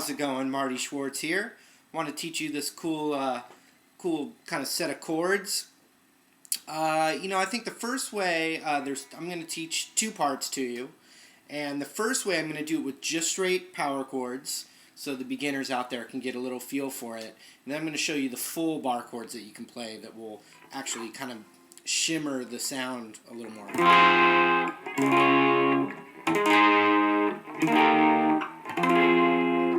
how's it going? Marty Schwartz here. I want to teach you this cool kind of set of chords. I think the first way, I'm going to teach two parts to you. And the first way I'm going to do it with just straight power chords, so the beginners out there can get a little feel for it. And then I'm going to show you the full bar chords that you can play that will actually kind of shimmer the sound a little more.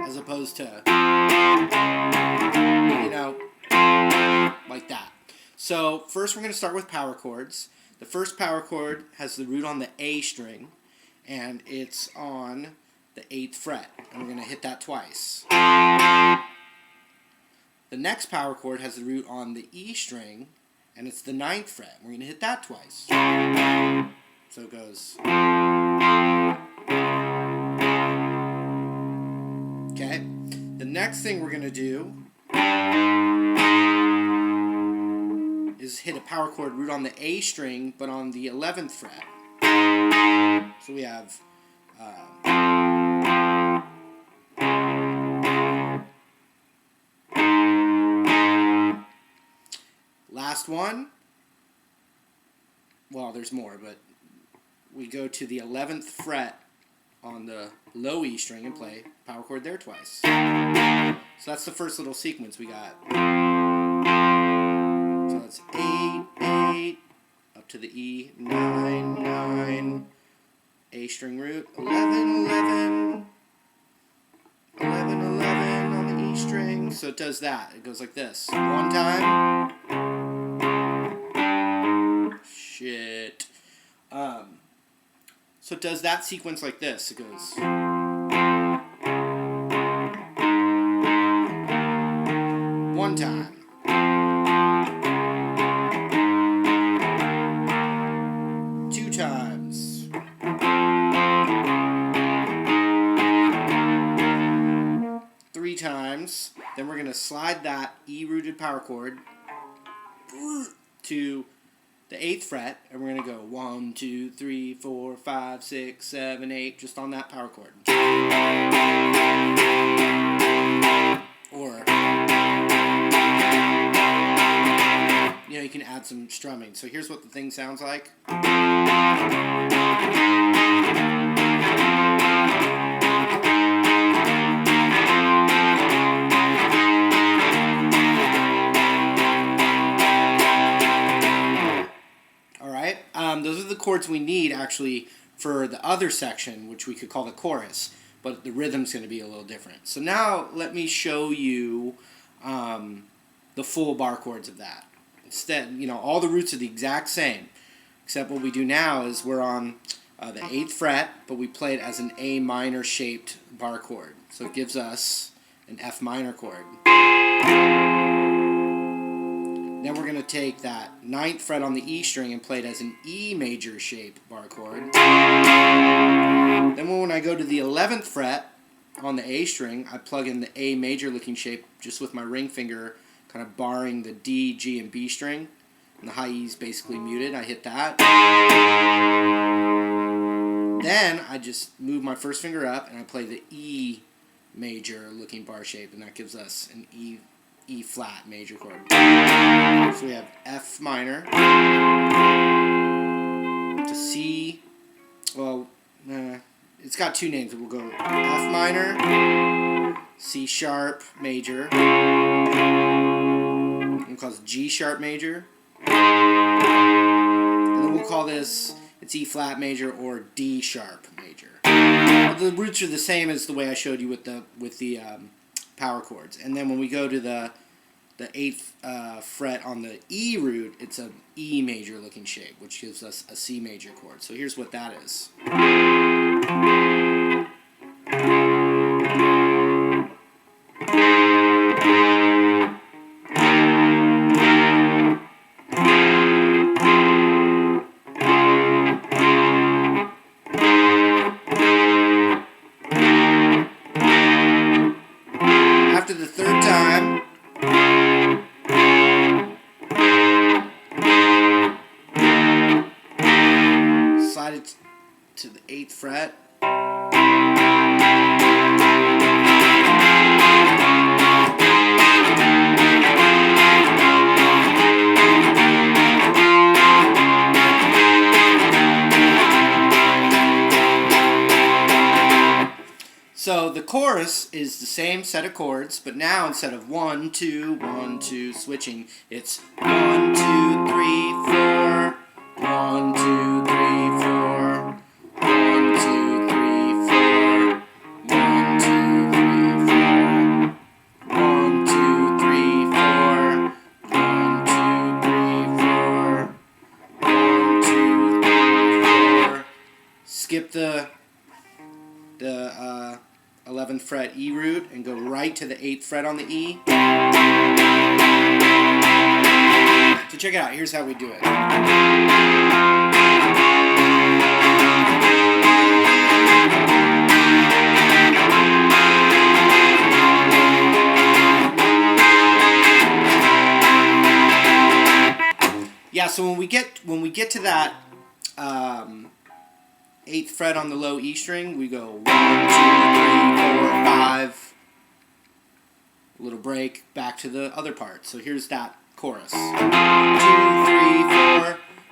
As opposed to, like that. So first we're going to start with power chords. The first power chord has the root on the A string, and it's on the 8th fret. And we're going to hit that twice. The next power chord has the root on the E string, and it's the 9th fret. We're going to hit that twice. So it goes. Okay. The next thing we're going to do is hit a power chord root on the A string, but on the 11th fret. So we have last one. Well, there's more, but we go to the 11th fret on the low E string and play power chord there twice. So that's the first little sequence we got. So that's 8, 8, up to the E, 9, 9, A string root, 11, 11, 11, 11 on the E string. So it does that. It goes like this. One time. Shit. So it does that sequence like this. It goes. One time. Two times. Three times. Then we're going to slide that E-rooted power chord to the 8th fret, and we're going to go 1, 2, 3, 4, 5, 6, 7, 8, just on that power chord. Or, you can add some strumming. So here's what the thing sounds like. Those are the chords we need actually for the other section, which we could call the chorus, but the rhythm's going to be a little different. So now let me show you the full bar chords of that. Instead, all the roots are the exact same, except what we do now is we're on the 8th fret, but we play it as an A minor shaped bar chord. So it gives us an F minor chord. Then we're going to take that 9th fret on the E string and play it as an E major shaped bar chord. Then when I go to the 11th fret on the A string, I plug in the A major looking shape just with my ring finger kind of barring the D, G, and B string. And the high E is basically muted. I hit that. Then I just move my first finger up and I play the E major looking bar shape, and that gives us an E flat major chord. So we have F minor to C. Well, it's got two names. We'll go F minor, C sharp major. We'll call this G sharp major. And then we'll call this, it's E flat major or D sharp major. The roots are the same as the way I showed you with the power chords. And then when we go to the 8th fret on the E root, it's an E major looking shape, which gives us a C major chord. So here's what that is. After the third time, slide it to the 8th fret. So the chorus is the same set of chords, but now instead of 1, 2, 1, 2 switching, it's 1, 2, 3, 4, 1, 2, 3, 4, 1, 2, 3, 4, 1, 2, 3, 4, 1, 2, 3, 4, 1, 2, 3, 4, 1, 2, 3, 4. Skip the 11th fret E root and go right to the 8th fret on the E. So check it out, here's how we do it. Yeah, so when we get to that 8th fret on the low E string, we go 1, 2, 3, 4, 5. A little break, back to the other part. So here's that chorus. 2, 3, 4.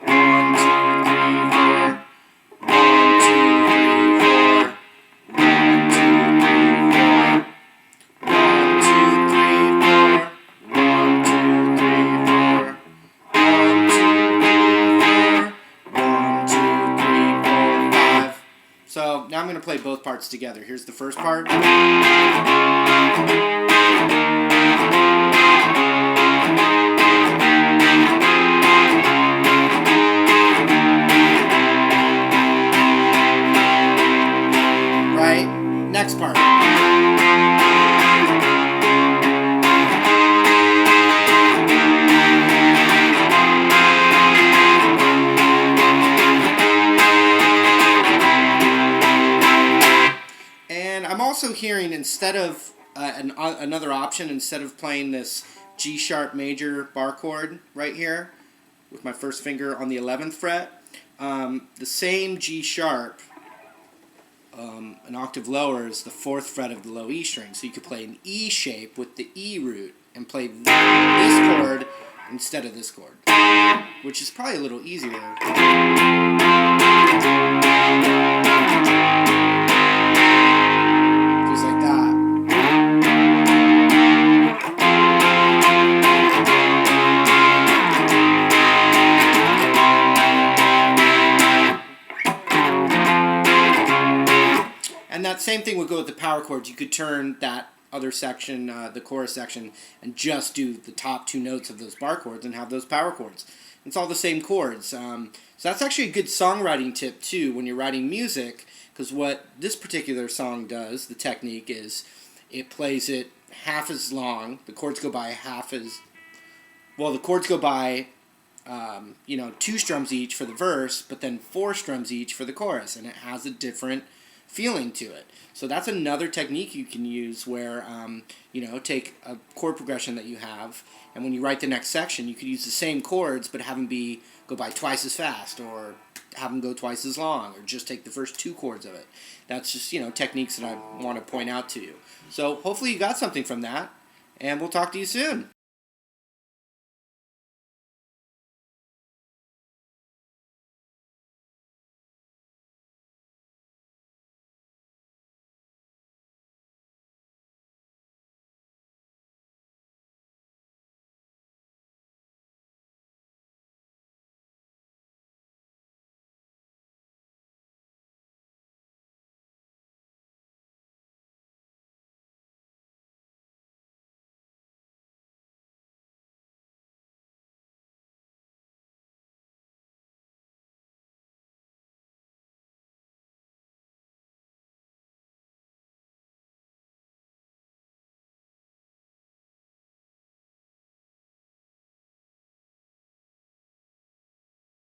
1, 2, 3, 4. 1, 2, 3, 4. So now I'm going to play both parts together. Here's the first part. Right? Next part. And I'm also hearing, instead of another option, instead of playing this G sharp major bar chord right here with my first finger on the 11th fret, the same G sharp, an octave lower, is the 4th fret of the low E string. So you could play an E shape with the E root and play this chord instead of this chord, which is probably a little easier. Just like that. And that same thing would go with the power chords. You could turn that other section, the chorus section, and just do the top 2 notes of those bar chords and have those power chords. It's all the same chords. So that's actually a good songwriting tip too when you're writing music, because what this particular song does, the technique, is it plays it half as long. The chords go by the chords go by 2 strums each for the verse, but then 4 strums each for the chorus, and it has a different feeling to it. So that's another technique you can use where, take a chord progression that you have, and when you write the next section, you could use the same chords, but have them go by twice as fast, or have them go twice as long, or just take the first 2 chords of it. That's just, techniques that I want to point out to you. So hopefully you got something from that, and we'll talk to you soon.